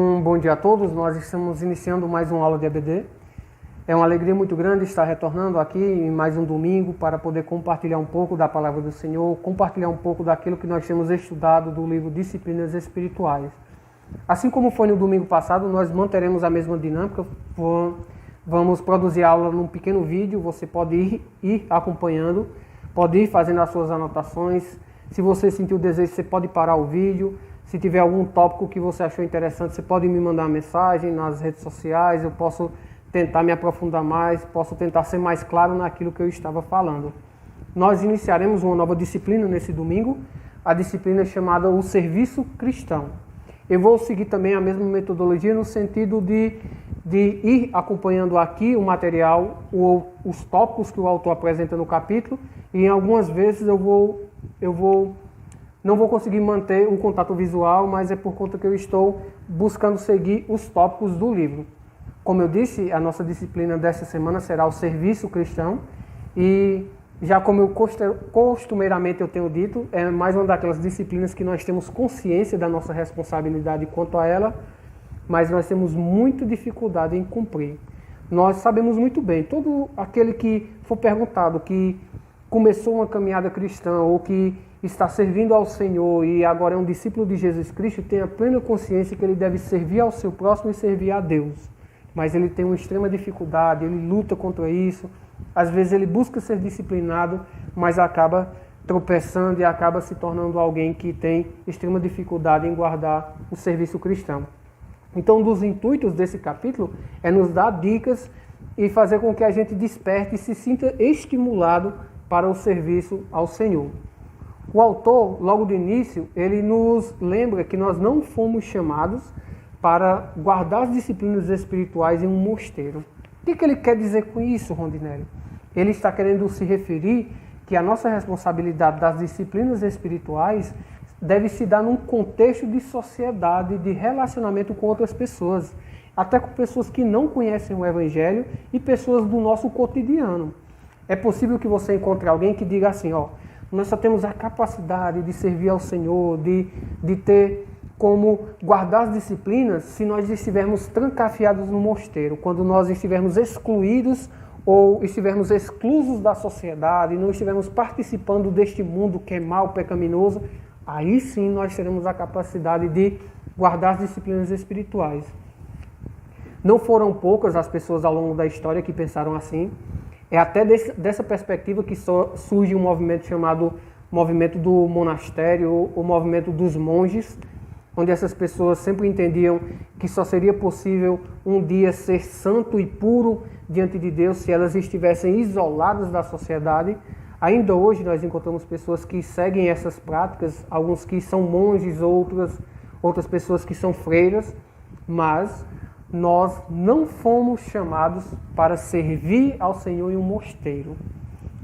Bom dia a todos, nós estamos iniciando mais uma aula de EBD. É uma alegria muito grande estar retornando aqui em mais um domingo para poder compartilhar um pouco da Palavra do Senhor, compartilhar um pouco daquilo que nós temos estudado do livro Disciplinas Espirituais. Assim como foi no domingo passado, nós manteremos a mesma dinâmica. Vamos produzir aula num pequeno vídeo, você pode ir acompanhando, pode ir fazendo as suas anotações. Se você sentir o desejo, você pode parar o vídeo. Se tiver algum tópico que você achou interessante, você pode me mandar uma mensagem nas redes sociais, eu posso tentar me aprofundar mais, posso tentar ser mais claro naquilo que eu estava falando. Nós iniciaremos uma nova disciplina nesse domingo, a disciplina chamada O Serviço Cristão. Eu vou seguir também a mesma metodologia no sentido de ir acompanhando aqui o material, os tópicos que o autor apresenta no capítulo, e em algumas vezes não vou conseguir manter um contato visual, mas é por conta que eu estou buscando seguir os tópicos do livro. Como eu disse, a nossa disciplina desta semana será o Serviço Cristão, e já como eu costumeiramente eu tenho dito, é mais uma daquelas disciplinas que nós temos consciência da nossa responsabilidade quanto a ela, mas nós temos muita dificuldade em cumprir. Nós sabemos muito bem, todo aquele que for perguntado que começou uma caminhada cristã ou que está servindo ao Senhor e agora é um discípulo de Jesus Cristo, tem a plena consciência que ele deve servir ao seu próximo e servir a Deus. Mas ele tem uma extrema dificuldade, ele luta contra isso. Às vezes ele busca ser disciplinado, mas acaba tropeçando e acaba se tornando alguém que tem extrema dificuldade em guardar o serviço cristão. Então, um dos intuitos desse capítulo é nos dar dicas e fazer com que a gente desperte e se sinta estimulado para o serviço ao Senhor. O autor, logo do início, ele nos lembra que nós não fomos chamados para guardar as disciplinas espirituais em um mosteiro. O que ele quer dizer com isso, Rondinelli? Ele está querendo se referir que a nossa responsabilidade das disciplinas espirituais deve se dar num contexto de sociedade, de relacionamento com outras pessoas, até com pessoas que não conhecem o Evangelho e pessoas do nosso cotidiano. É possível que você encontre alguém que diga assim, nós só temos a capacidade de servir ao Senhor, de ter como guardar as disciplinas se nós estivermos trancafiados no mosteiro, quando nós estivermos excluídos ou estivermos exclusos da sociedade, não estivermos participando deste mundo que é mau, pecaminoso, aí sim nós teremos a capacidade de guardar as disciplinas espirituais. Não foram poucas as pessoas ao longo da história que pensaram assim. É até dessa perspectiva que surge um movimento chamado movimento do monastério, o movimento dos monges, onde essas pessoas sempre entendiam que só seria possível um dia ser santo e puro diante de Deus se elas estivessem isoladas da sociedade. Ainda hoje nós encontramos pessoas que seguem essas práticas, alguns que são monges, outras pessoas que são freiras, mas nós não fomos chamados para servir ao Senhor em um mosteiro.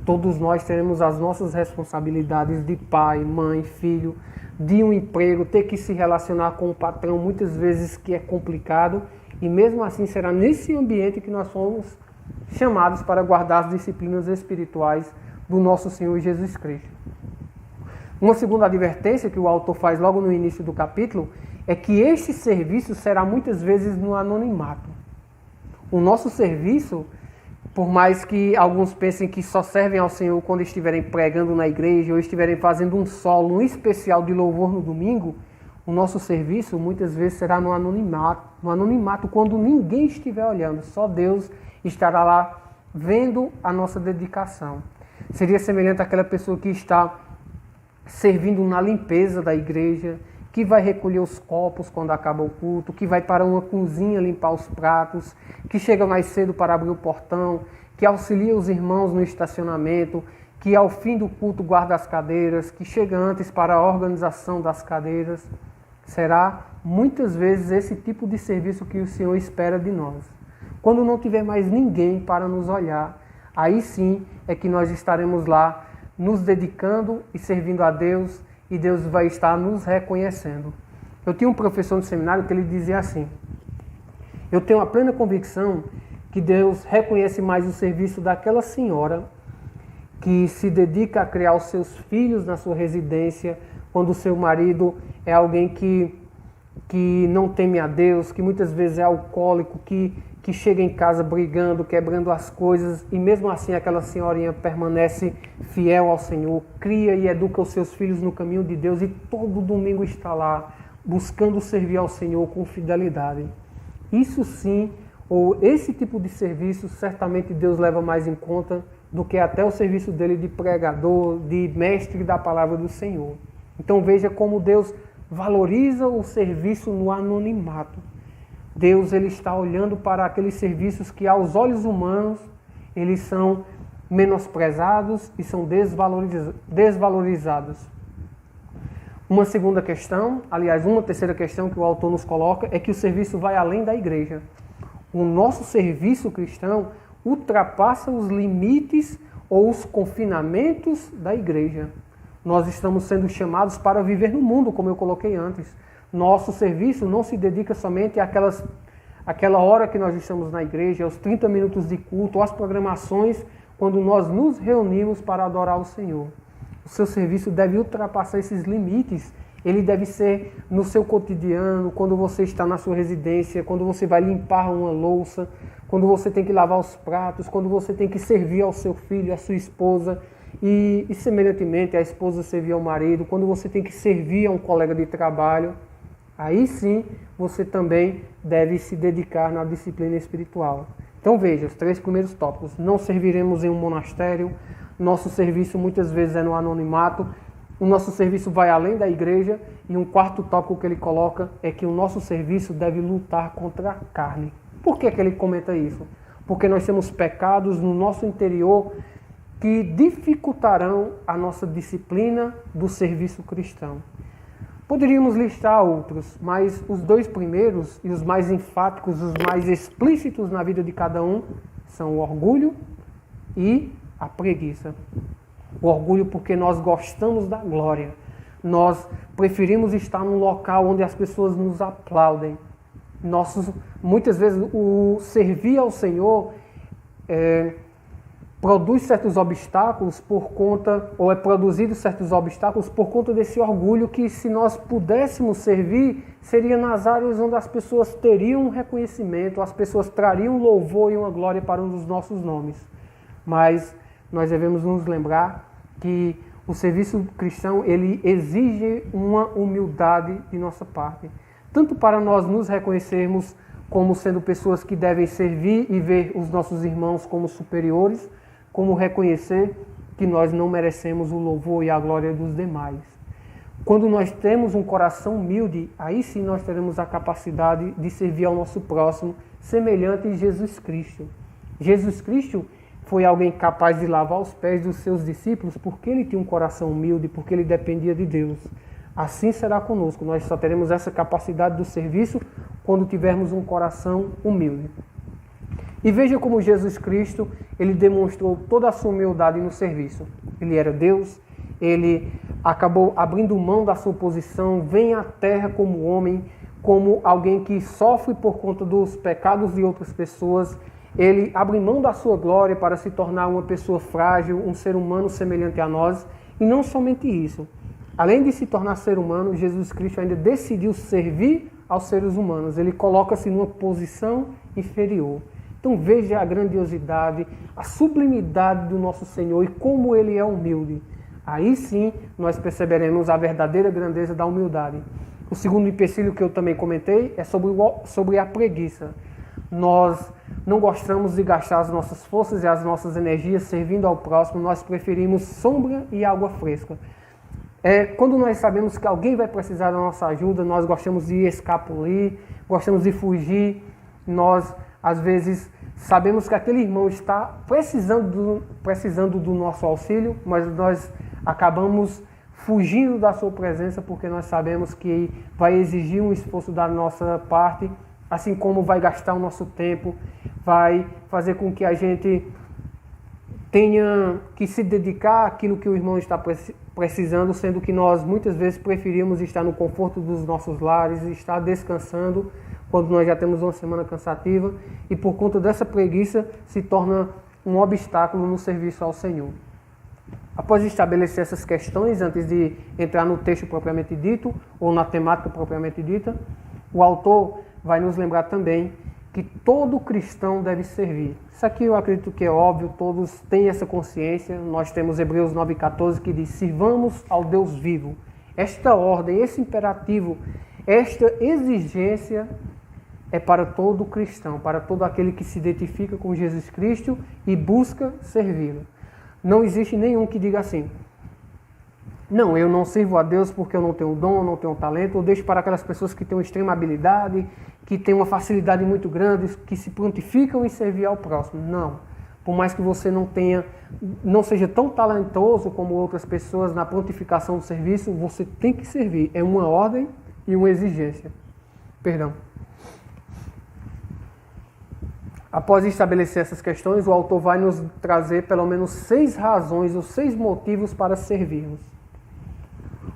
Todos nós teremos as nossas responsabilidades de pai, mãe, filho, de um emprego, ter que se relacionar com o patrão, muitas vezes que é complicado, e mesmo assim será nesse ambiente que nós fomos chamados para guardar as disciplinas espirituais do nosso Senhor Jesus Cristo. Uma segunda advertência que o autor faz logo no início do capítulo é que este serviço será muitas vezes no anonimato. O nosso serviço, por mais que alguns pensem que só servem ao Senhor quando estiverem pregando na igreja ou estiverem fazendo um solo, um especial de louvor no domingo, o nosso serviço muitas vezes será no anonimato quando ninguém estiver olhando, só Deus estará lá vendo a nossa dedicação. Seria semelhante àquela pessoa que está servindo na limpeza da igreja, que vai recolher os copos quando acaba o culto, que vai para uma cozinha limpar os pratos, que chega mais cedo para abrir o portão, que auxilia os irmãos no estacionamento, que ao fim do culto guarda as cadeiras, que chega antes para a organização das cadeiras. Será muitas vezes esse tipo de serviço que o Senhor espera de nós. Quando não tiver mais ninguém para nos olhar, aí sim é que nós estaremos lá nos dedicando e servindo a Deus, e Deus vai estar nos reconhecendo. Eu tinha um professor no seminário que ele dizia assim: eu tenho a plena convicção que Deus reconhece mais o serviço daquela senhora que se dedica a criar os seus filhos na sua residência, quando o seu marido é alguém que que não teme a Deus, que muitas vezes é alcoólico, que chega em casa brigando, quebrando as coisas, e mesmo assim aquela senhorinha permanece fiel ao Senhor, cria e educa os seus filhos no caminho de Deus, e todo domingo está lá, buscando servir ao Senhor com fidelidade. Isso sim, ou esse tipo de serviço, certamente Deus leva mais em conta do que até o serviço dele de pregador, de mestre da palavra do Senhor. Então veja como Deus valoriza o serviço no anonimato. Deus ele está olhando para aqueles serviços que aos olhos humanos eles são menosprezados e são desvalorizados. Uma segunda questão, aliás, uma terceira questão que o autor nos coloca é que o serviço vai além da igreja. O nosso serviço cristão ultrapassa os limites ou os confinamentos da igreja. Nós estamos sendo chamados para viver no mundo, como eu coloquei antes. Nosso serviço não se dedica somente àquela hora que nós estamos na igreja, aos 30 minutos de culto, às programações, quando nós nos reunimos para adorar o Senhor. O seu serviço deve ultrapassar esses limites. Ele deve ser no seu cotidiano, quando você está na sua residência, quando você vai limpar uma louça, quando você tem que lavar os pratos, quando você tem que servir ao seu filho, à sua esposa, e semelhantemente a esposa servir ao marido, quando você tem que servir a um colega de trabalho. Aí sim, você também deve se dedicar na disciplina espiritual. Então veja, os 3 primeiros tópicos. Não serviremos em um monastério. Nosso serviço muitas vezes é no anonimato. O nosso serviço vai além da igreja. E um quarto tópico que ele coloca é que o nosso serviço deve lutar contra a carne. Por que ele comenta isso? Porque nós temos pecados no nosso interior que dificultarão a nossa disciplina do serviço cristão. Poderíamos listar outros, mas os 2 primeiros e os mais enfáticos, os mais explícitos na vida de cada um, são o orgulho e a preguiça. O orgulho porque nós gostamos da glória. Nós preferimos estar num local onde as pessoas nos aplaudem. Muitas vezes o servir ao Senhor produz certos obstáculos ou é produzido certos obstáculos por conta desse orgulho que, se nós pudéssemos servir, seria nas áreas onde as pessoas teriam um reconhecimento, as pessoas trariam um louvor e uma glória para um dos nossos nomes. Mas nós devemos nos lembrar que o serviço cristão, ele exige uma humildade de nossa parte, tanto para nós nos reconhecermos como sendo pessoas que devem servir e ver os nossos irmãos como superiores, como reconhecer que nós não merecemos o louvor e a glória dos demais. Quando nós temos um coração humilde, aí sim nós teremos a capacidade de servir ao nosso próximo, semelhante a Jesus Cristo. Jesus Cristo foi alguém capaz de lavar os pés dos seus discípulos porque ele tinha um coração humilde, porque ele dependia de Deus. Assim será conosco. Nós só teremos essa capacidade do serviço quando tivermos um coração humilde. E veja como Jesus Cristo, ele demonstrou toda a sua humildade no serviço. Ele era Deus, ele acabou abrindo mão da sua posição, vem à terra como homem, como alguém que sofre por conta dos pecados de outras pessoas. Ele abre mão da sua glória para se tornar uma pessoa frágil, um ser humano semelhante a nós. E não somente isso. Além de se tornar ser humano, Jesus Cristo ainda decidiu servir aos seres humanos. Ele coloca-se numa posição inferior. Então veja a grandiosidade, a sublimidade do nosso Senhor e como Ele é humilde. Aí sim nós perceberemos a verdadeira grandeza da humildade. O segundo empecilho que eu também comentei é sobre a preguiça. Nós não gostamos de gastar as nossas forças e as nossas energias servindo ao próximo, nós preferimos sombra e água fresca. Quando nós sabemos que alguém vai precisar da nossa ajuda, nós gostamos de escapulir, gostamos de fugir, nós às vezes sabemos que aquele irmão está precisando do nosso auxílio, mas nós acabamos fugindo da sua presença porque nós sabemos que vai exigir um esforço da nossa parte, assim como vai gastar o nosso tempo, vai fazer com que a gente tenha que se dedicar àquilo que o irmão está precisando, sendo que nós muitas vezes preferimos estar no conforto dos nossos lares, estar descansando, quando nós já temos uma semana cansativa, e por conta dessa preguiça se torna um obstáculo no serviço ao Senhor. Após estabelecer essas questões, antes de entrar no texto propriamente dito, ou na temática propriamente dita, O autor vai nos lembrar também que todo cristão deve servir. Isso aqui eu acredito que é óbvio, todos têm essa consciência. Nós temos Hebreus 9,14 que diz: sirvamos ao Deus vivo. Esta ordem, esse imperativo, esta exigência é para todo cristão, para todo aquele que se identifica com Jesus Cristo e busca servi-lo. Não existe nenhum que diga assim: não, eu não sirvo a Deus porque eu não tenho dom, não tenho talento, ou deixo para aquelas pessoas que têm uma extrema habilidade, que têm uma facilidade muito grande, que se prontificam em servir ao próximo. Não. Por mais que você não seja tão talentoso como outras pessoas na prontificação do serviço, você tem que servir. É uma ordem e uma exigência. Perdão. Após estabelecer essas questões, o autor vai nos trazer pelo menos 6 razões ou 6 motivos para servirmos.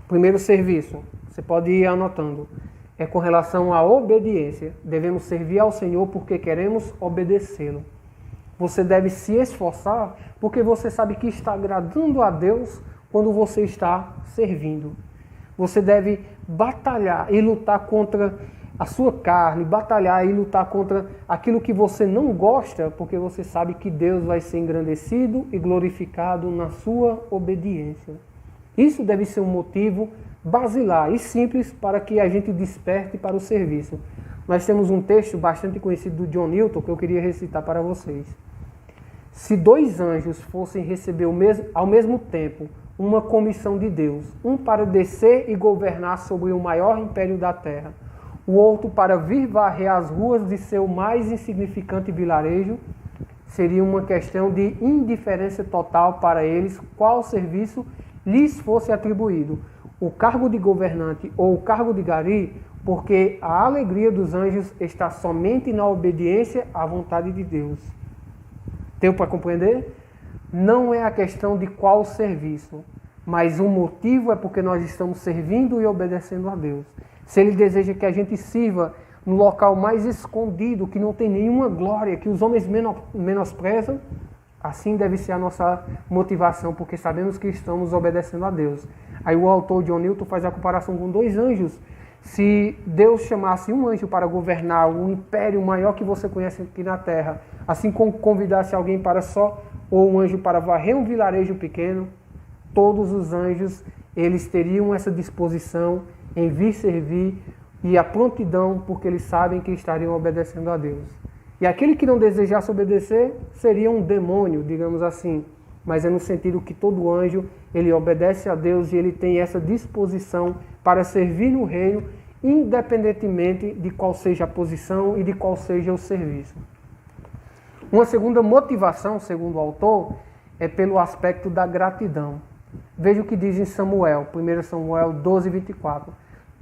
Primeiro serviço, você pode ir anotando, é com relação à obediência. Devemos servir ao Senhor porque queremos obedecê-lo. Você deve se esforçar porque você sabe que está agradando a Deus quando você está servindo. Você deve batalhar e lutar contra a sua carne, batalhar e lutar contra aquilo que você não gosta, porque você sabe que Deus vai ser engrandecido e glorificado na sua obediência. Isso deve ser um motivo basilar e simples para que a gente desperte para o serviço. Nós temos um texto bastante conhecido do John Newton que eu queria recitar para vocês. Se 2 anjos fossem receber ao mesmo tempo uma comissão de Deus, um para descer e governar sobre o maior império da terra, o outro para vir varrer as ruas de seu mais insignificante vilarejo, seria uma questão de indiferença total para eles qual serviço lhes fosse atribuído, o cargo de governante ou o cargo de gari, porque a alegria dos anjos está somente na obediência à vontade de Deus. Deu para compreender? Não é a questão de qual serviço, mas o motivo é porque nós estamos servindo e obedecendo a Deus. Se Ele deseja que a gente sirva no local mais escondido, que não tem nenhuma glória, que os homens menosprezam, assim deve ser a nossa motivação, porque sabemos que estamos obedecendo a Deus. Aí o autor John Newton faz a comparação com 2 anjos. Se Deus chamasse um anjo para governar o império maior que você conhece aqui na terra, assim como convidasse alguém ou um anjo para varrer um vilarejo pequeno, todos os anjos, eles teriam essa disposição em vir servir e a prontidão, porque eles sabem que estariam obedecendo a Deus. E aquele que não desejasse obedecer seria um demônio, digamos assim. Mas é no sentido que todo anjo, ele obedece a Deus e ele tem essa disposição para servir no reino, independentemente de qual seja a posição e de qual seja o serviço. Uma segunda motivação, segundo o autor, é pelo aspecto da gratidão. Veja o que diz em Samuel, 1 Samuel 12, 24.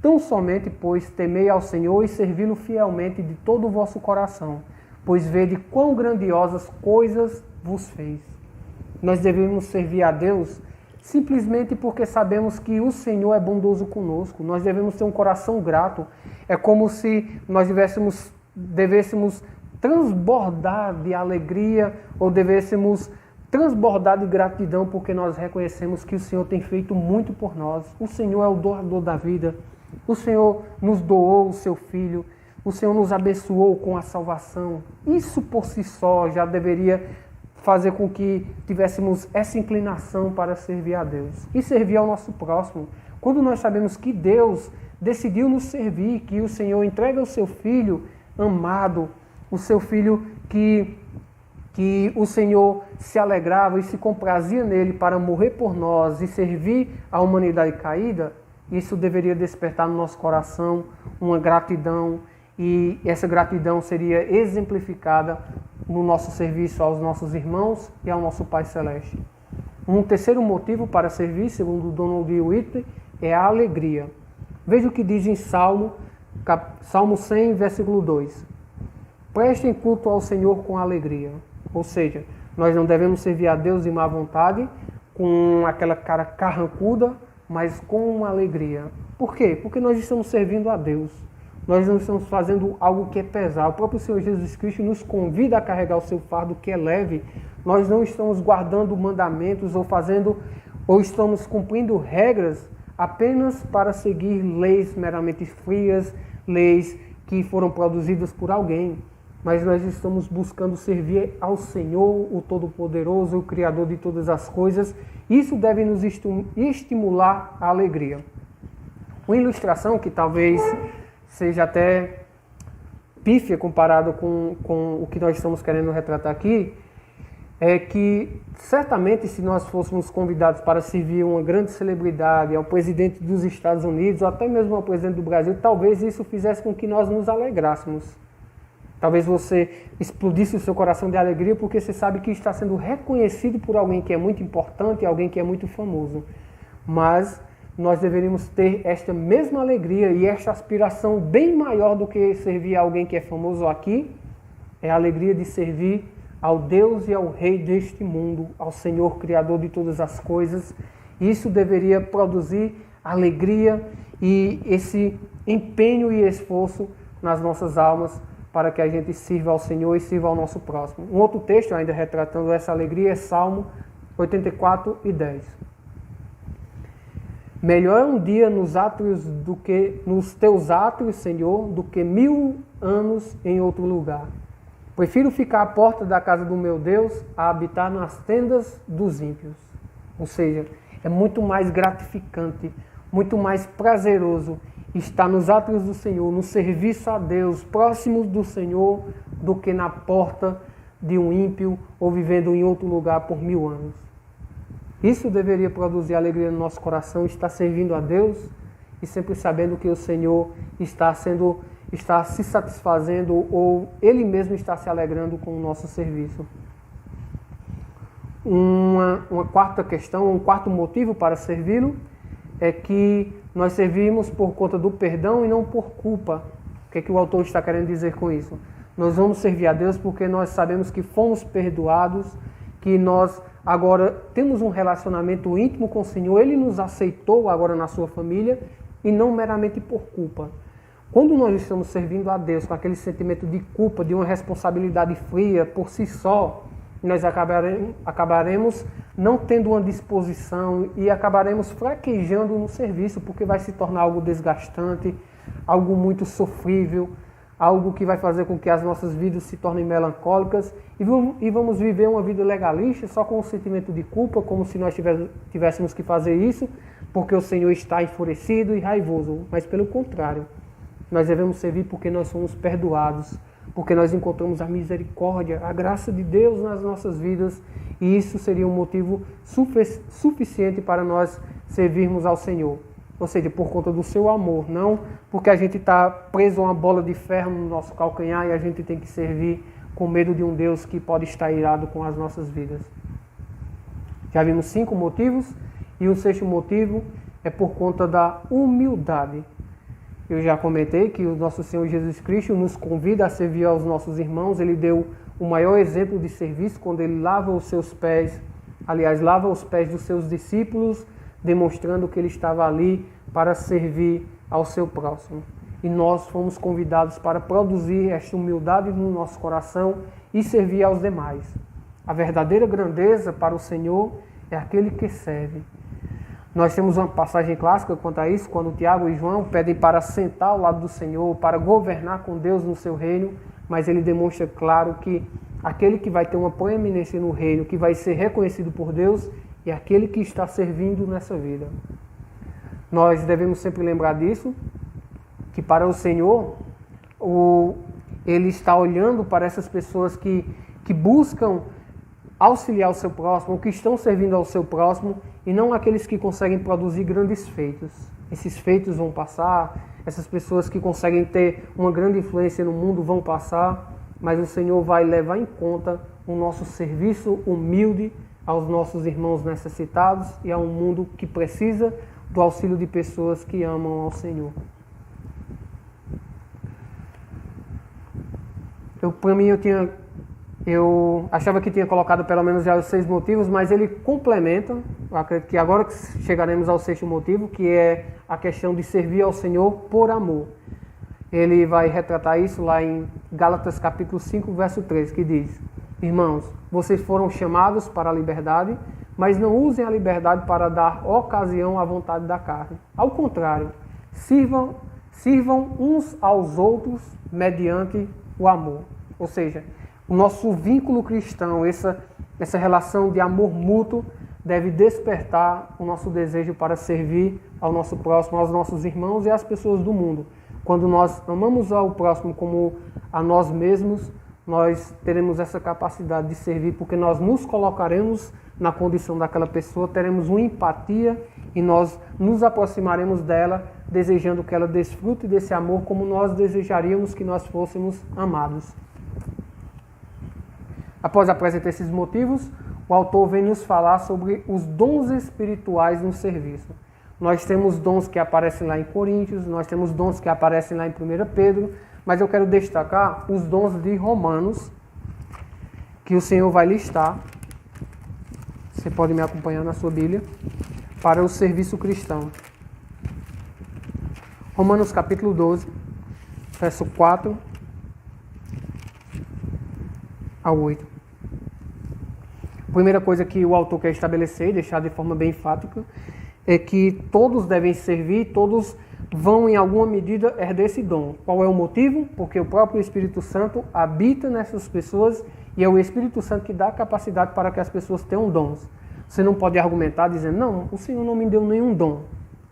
Tão somente, pois, temei ao Senhor e servi-lo fielmente de todo o vosso coração, pois vede quão grandiosas coisas vos fez. Nós devemos servir a Deus simplesmente porque sabemos que o Senhor é bondoso conosco. Nós devemos ter um coração grato. É como se nós devêssemos transbordar de alegria ou devêssemos transbordar de gratidão porque nós reconhecemos que o Senhor tem feito muito por nós. O Senhor é o doador da vida. O Senhor nos doou o seu Filho. O Senhor nos abençoou com a salvação. Isso por si só já deveria fazer com que tivéssemos essa inclinação para servir a Deus e servir ao nosso próximo. Quando nós sabemos que Deus decidiu nos servir, que o Senhor entrega o seu Filho amado, o seu Filho que o Senhor se alegrava e se comprazia nele para morrer por nós e servir a humanidade caída, isso deveria despertar no nosso coração uma gratidão, e essa gratidão seria exemplificada no nosso serviço aos nossos irmãos e ao nosso Pai Celeste. Um terceiro motivo para servir, segundo Donald Whitney, é a alegria. Veja o que diz em Salmo 100, versículo 2. Prestem culto ao Senhor com alegria. Ou seja, nós não devemos servir a Deus de má vontade, com aquela cara carrancuda, mas com uma alegria. Por quê? Porque nós estamos servindo a Deus. Nós não estamos fazendo algo que é pesado. O próprio Senhor Jesus Cristo nos convida a carregar o seu fardo que é leve. Nós não estamos guardando mandamentos ou estamos cumprindo regras apenas para seguir leis meramente frias, leis que foram produzidas por alguém, mas nós estamos buscando servir ao Senhor, o Todo-Poderoso, o Criador de todas as coisas. Isso deve nos estimular a alegria. Uma ilustração que talvez seja até pífia comparado com o que nós estamos querendo retratar aqui, é que certamente se nós fôssemos convidados para servir uma grande celebridade, ao presidente dos Estados Unidos, ou até mesmo ao presidente do Brasil, talvez isso fizesse com que nós nos alegrássemos. Talvez você explodisse o seu coração de alegria porque você sabe que está sendo reconhecido por alguém que é muito importante, alguém que é muito famoso. Mas nós deveríamos ter esta mesma alegria e esta aspiração bem maior do que servir a alguém que é famoso aqui, é a alegria de servir ao Deus e ao Rei deste mundo, ao Senhor Criador de todas as coisas. Isso deveria produzir alegria e esse empenho e esforço nas nossas almas para que a gente sirva ao Senhor e sirva ao nosso próximo. Um outro texto ainda retratando essa alegria é Salmo 84:10. Melhor é um dia nos teus átrios, Senhor, do que 1000 anos em outro lugar. Prefiro ficar à porta da casa do meu Deus a habitar nas tendas dos ímpios. Ou seja, é muito mais gratificante, muito mais prazeroso estar nos átrios do Senhor, no serviço a Deus, próximos do Senhor, do que na porta de um ímpio ou vivendo em outro lugar por 1000 anos. Isso deveria produzir alegria no nosso coração, estar servindo a Deus e sempre sabendo que o Senhor está se satisfazendo ou Ele mesmo está se alegrando com o nosso serviço. Uma quarta questão, um quarto motivo para servi-lo é que nós servimos por conta do perdão e não por culpa. O que é que o autor está querendo dizer com isso? Nós vamos servir a Deus porque nós sabemos que fomos perdoados, que nós agora temos um relacionamento íntimo com o Senhor, Ele nos aceitou agora na sua família e não meramente por culpa. Quando nós estamos servindo a Deus com aquele sentimento de culpa, de uma responsabilidade fria por si só, nós acabaremos não tendo uma disposição e acabaremos fraquejando no serviço, porque vai se tornar algo desgastante, algo muito sofrível, algo que vai fazer com que as nossas vidas se tornem melancólicas e vamos viver uma vida legalista só com o sentimento de culpa, como se nós tivéssemos que fazer isso porque o Senhor está enfurecido e raivoso, mas pelo contrário. Nós devemos servir porque nós somos perdoados, porque nós encontramos a misericórdia, a graça de Deus nas nossas vidas, e isso seria um motivo suficiente para nós servirmos ao Senhor. Ou seja, por conta do seu amor, não porque a gente está preso a uma bola de ferro no nosso calcanhar e a gente tem que servir com medo de um Deus que pode estar irado com as nossas vidas. Já vimos 5 motivos, e o 6º motivo é por conta da humildade. Eu já comentei que o nosso Senhor Jesus Cristo nos convida a servir aos nossos irmãos. Ele deu o maior exemplo de serviço quando ele lava os seus pés, lava os pés dos seus discípulos, demonstrando que ele estava ali para servir ao seu próximo. E nós fomos convidados para produzir esta humildade no nosso coração e servir aos demais. A verdadeira grandeza para o Senhor é aquele que serve. Nós temos uma passagem clássica quanto a isso, quando Tiago e João pedem para sentar ao lado do Senhor, para governar com Deus no seu reino, mas ele demonstra claro que aquele que vai ter uma proeminência no reino, que vai ser reconhecido por Deus, é aquele que está servindo nessa vida. Nós devemos sempre lembrar disso, que para o Senhor, Ele está olhando para essas pessoas que buscam auxiliar o seu próximo, que estão servindo ao seu próximo, e não aqueles que conseguem produzir grandes feitos. Esses feitos vão passar, essas pessoas que conseguem ter uma grande influência no mundo vão passar, mas o Senhor vai levar em conta o nosso serviço humilde aos nossos irmãos necessitados e a um mundo que precisa do auxílio de pessoas que amam ao Senhor. Eu achava que tinha colocado pelo menos já os 6 motivos, mas ele complementa, acredito que agora que chegaremos ao 6º motivo, que é a questão de servir ao Senhor por amor. Ele vai retratar isso lá em Gálatas capítulo 5, verso 3, que diz: Irmãos, vocês foram chamados para a liberdade, mas não usem a liberdade para dar ocasião à vontade da carne. Ao contrário, sirvam Sirvam uns aos outros mediante o amor. Ou seja, o nosso vínculo cristão, essa relação de amor mútuo, deve despertar o nosso desejo para servir ao nosso próximo, aos nossos irmãos e às pessoas do mundo. Quando nós amamos ao próximo como a nós mesmos, nós teremos essa capacidade de servir, porque nós nos colocaremos na condição daquela pessoa, teremos uma empatia e nós nos aproximaremos dela, desejando que ela desfrute desse amor como nós desejaríamos que nós fôssemos amados. Após apresentar esses motivos, o autor vem nos falar sobre os dons espirituais no serviço. Nós temos dons que aparecem lá em Coríntios, nós temos dons que aparecem lá em 1 Pedro, mas eu quero destacar os dons de Romanos, que o Senhor vai listar. Você pode me acompanhar na sua Bíblia, para o serviço cristão. Romanos capítulo 12, verso 4 ao 8. A primeira coisa que o autor quer estabelecer e deixar de forma bem enfática é que todos devem servir, todos vão em alguma medida herdar esse dom. Qual é o motivo? Porque o próprio Espírito Santo habita nessas pessoas e é o Espírito Santo que dá a capacidade para que as pessoas tenham dons. Você não pode argumentar dizendo, não, o Senhor não me deu nenhum dom.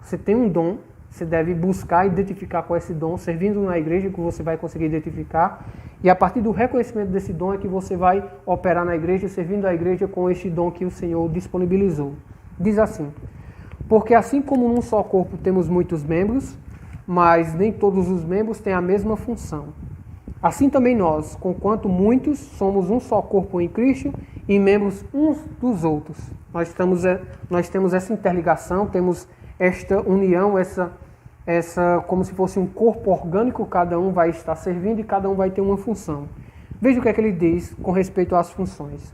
Você tem um dom, você deve buscar identificar qual é esse dom, servindo na igreja que você vai conseguir identificar, e a partir do reconhecimento desse dom é que você vai operar na igreja, servindo a igreja com este dom que o Senhor disponibilizou. Diz assim, porque assim como num só corpo temos muitos membros, mas nem todos os membros têm a mesma função. Assim também nós, conquanto muitos, somos um só corpo em Cristo e membros uns dos outros. Nós temos essa interligação, temos esta união, essa como se fosse um corpo orgânico, cada um vai estar servindo e cada um vai ter uma função. Veja o que é que ele diz com respeito às funções.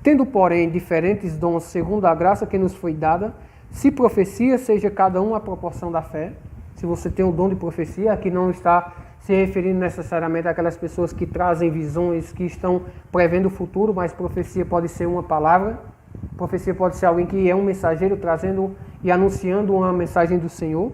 Tendo, porém, diferentes dons segundo a graça que nos foi dada, se profecia, seja cada um a proporção da fé. Se você tem o dom de profecia, aqui não está se referindo necessariamente àquelas pessoas que trazem visões, que estão prevendo o futuro, mas profecia pode ser uma palavra. Profecia pode ser alguém que é um mensageiro trazendo e anunciando uma mensagem do Senhor.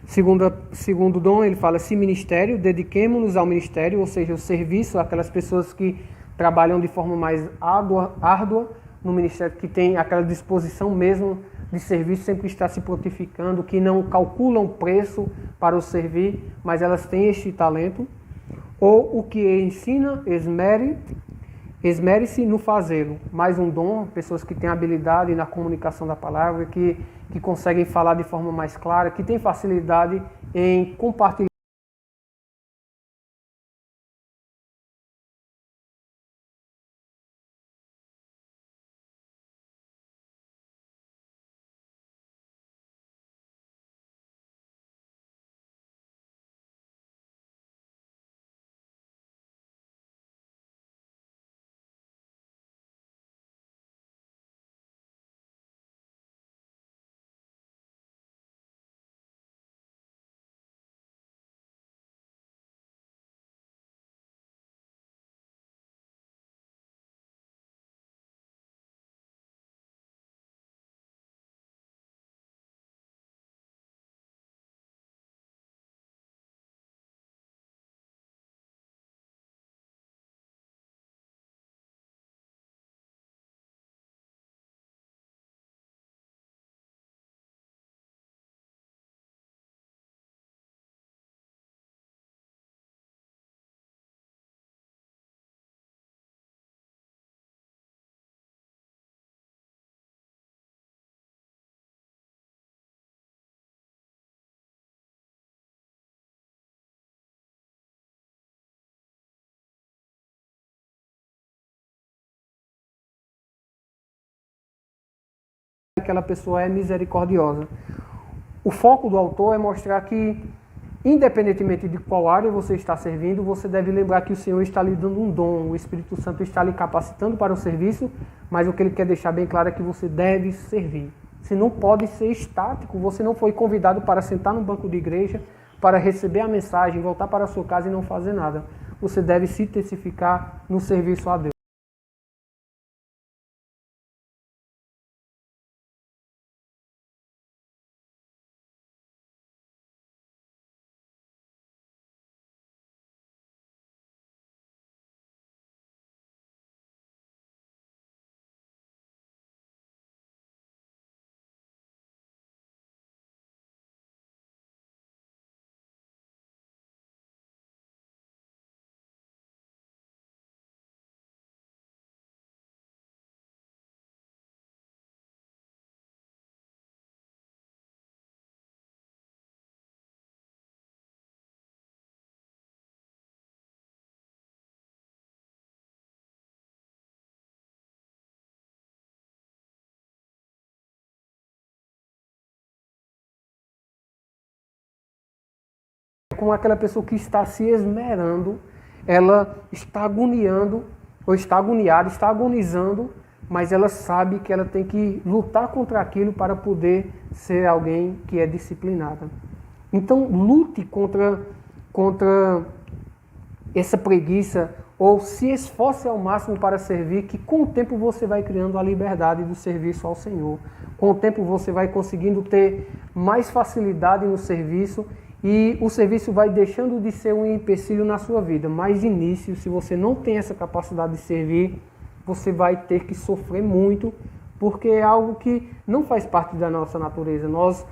Segundo dom, ele fala, se ministério, dediquemo-nos ao ministério, ou seja, o serviço àquelas pessoas que trabalham de forma mais árdua no ministério, que tem aquela disposição mesmo de serviço, sempre está se prontificando, que não calculam preço para o servir, mas elas têm este talento. Ou o que ensina, esmere-se no fazê-lo. Mais um dom, pessoas que têm habilidade na comunicação da palavra, que conseguem falar de forma mais clara, que têm facilidade em compartilhar que aquela pessoa é misericordiosa. O foco do autor é mostrar que, independentemente de qual área você está servindo, você deve lembrar que o Senhor está lhe dando um dom, o Espírito Santo está lhe capacitando para o serviço, mas o que ele quer deixar bem claro é que você deve servir. Você não pode ser estático, você não foi convidado para sentar no banco de igreja, para receber a mensagem, voltar para a sua casa e não fazer nada. Você deve se intensificar no serviço a Deus. como aquela pessoa que está se esmerando, ela está agoniando, ou está agoniada, está agonizando, mas ela sabe que ela tem que lutar contra aquilo para poder ser alguém que é disciplinada. Então, lute contra essa preguiça, ou se esforce ao máximo para servir, que com o tempo você vai criando a liberdade do serviço ao Senhor. Com o tempo você vai conseguindo ter mais facilidade no serviço e o serviço vai deixando de ser um empecilho na sua vida. Mas de início, se você não tem essa capacidade de servir, você vai ter que sofrer muito, porque é algo que não faz parte da nossa natureza. Nós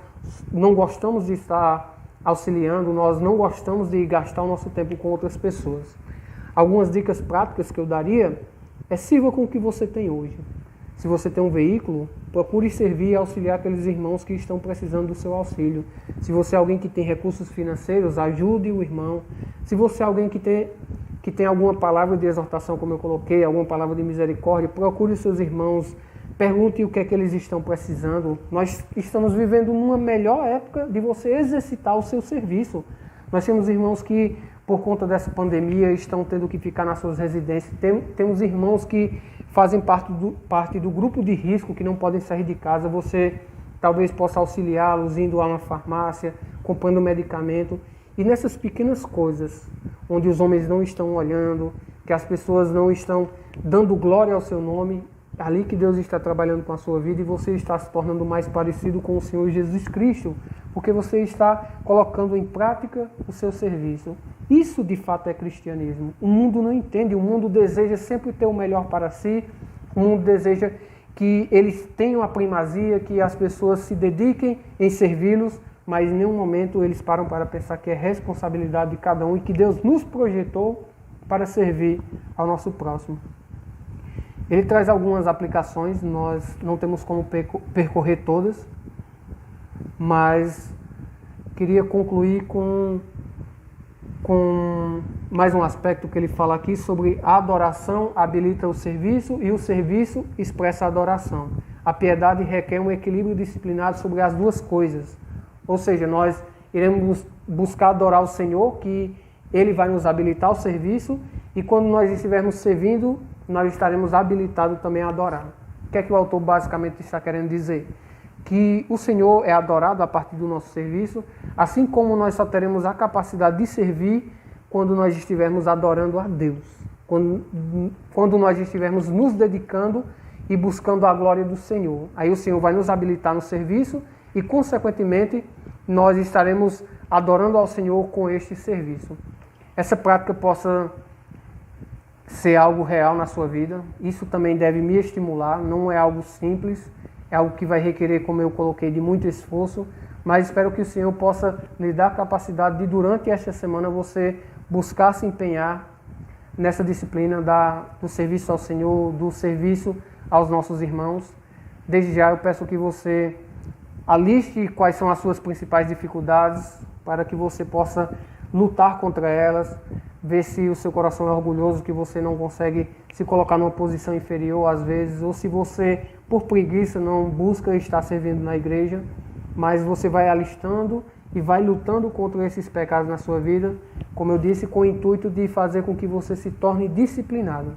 não gostamos de estar auxiliando, nós não gostamos de gastar o nosso tempo com outras pessoas. Algumas dicas práticas que eu daria é: sirva com o que você tem hoje. Se você tem um veículo, procure servir e auxiliar aqueles irmãos que estão precisando do seu auxílio. Se você é alguém que tem recursos financeiros, ajude o irmão. Se você é alguém que tem alguma palavra de exortação, como eu coloquei, alguma palavra de misericórdia, procure os seus irmãos, pergunte o que é que eles estão precisando. Nós estamos vivendo uma melhor época de você exercitar o seu serviço. Nós temos irmãos que, por conta dessa pandemia, estão tendo que ficar nas suas residências. Temos irmãos que fazem parte do grupo de risco, que não podem sair de casa. Você talvez possa auxiliá-los indo a uma farmácia, comprando medicamento. E nessas pequenas coisas, onde os homens não estão olhando, que as pessoas não estão dando glória ao seu nome, ali que Deus está trabalhando com a sua vida e você está se tornando mais parecido com o Senhor Jesus Cristo, porque você está colocando em prática o seu serviço. Isso de fato é cristianismo. O mundo não entende, o mundo deseja sempre ter o melhor para si, o mundo deseja que eles tenham a primazia, que as pessoas se dediquem em servi-los, mas em nenhum momento eles param para pensar que é responsabilidade de cada um e que Deus nos projetou para servir ao nosso próximo. Ele traz algumas aplicações, nós não temos como percorrer todas, mas queria concluir com mais um aspecto que ele fala aqui sobre a adoração habilita o serviço e o serviço expressa a adoração. A piedade requer um equilíbrio disciplinado sobre as duas coisas. Ou seja, nós iremos buscar adorar o Senhor, que Ele vai nos habilitar ao serviço, e quando nós estivermos servindo, nós estaremos habilitados também a adorar. O que é que o autor basicamente está querendo dizer? Que o Senhor é adorado a partir do nosso serviço, assim como nós só teremos a capacidade de servir quando nós estivermos adorando a Deus. Quando nós estivermos nos dedicando e buscando a glória do Senhor. Aí o Senhor vai nos habilitar no serviço e, consequentemente, nós estaremos adorando ao Senhor com este serviço. Essa prática possa ser algo real na sua vida. Isso também deve me estimular. Não é algo simples, é algo que vai requerer, como eu coloquei, de muito esforço, mas espero que o Senhor possa lhe dar a capacidade de, durante esta semana, você buscar se empenhar nessa disciplina do serviço ao Senhor, do serviço aos nossos irmãos. Desde já eu peço que você aliste quais são as suas principais dificuldades, para que você possa lutar contra elas, ver se o seu coração é orgulhoso, que você não consegue se colocar numa posição inferior às vezes, ou se você, por preguiça, não busca estar servindo na igreja, mas você vai alistando e vai lutando contra esses pecados na sua vida, como eu disse, com o intuito de fazer com que você se torne disciplinado.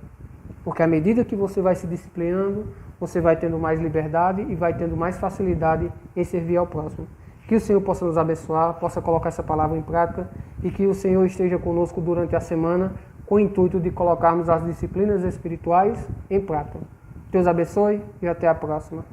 Porque à medida que você vai se disciplinando, você vai tendo mais liberdade e vai tendo mais facilidade em servir ao próximo. Que o Senhor possa nos abençoar, possa colocar essa palavra em prática e que o Senhor esteja conosco durante a semana com o intuito de colocarmos as disciplinas espirituais em prática. Deus abençoe e até a próxima.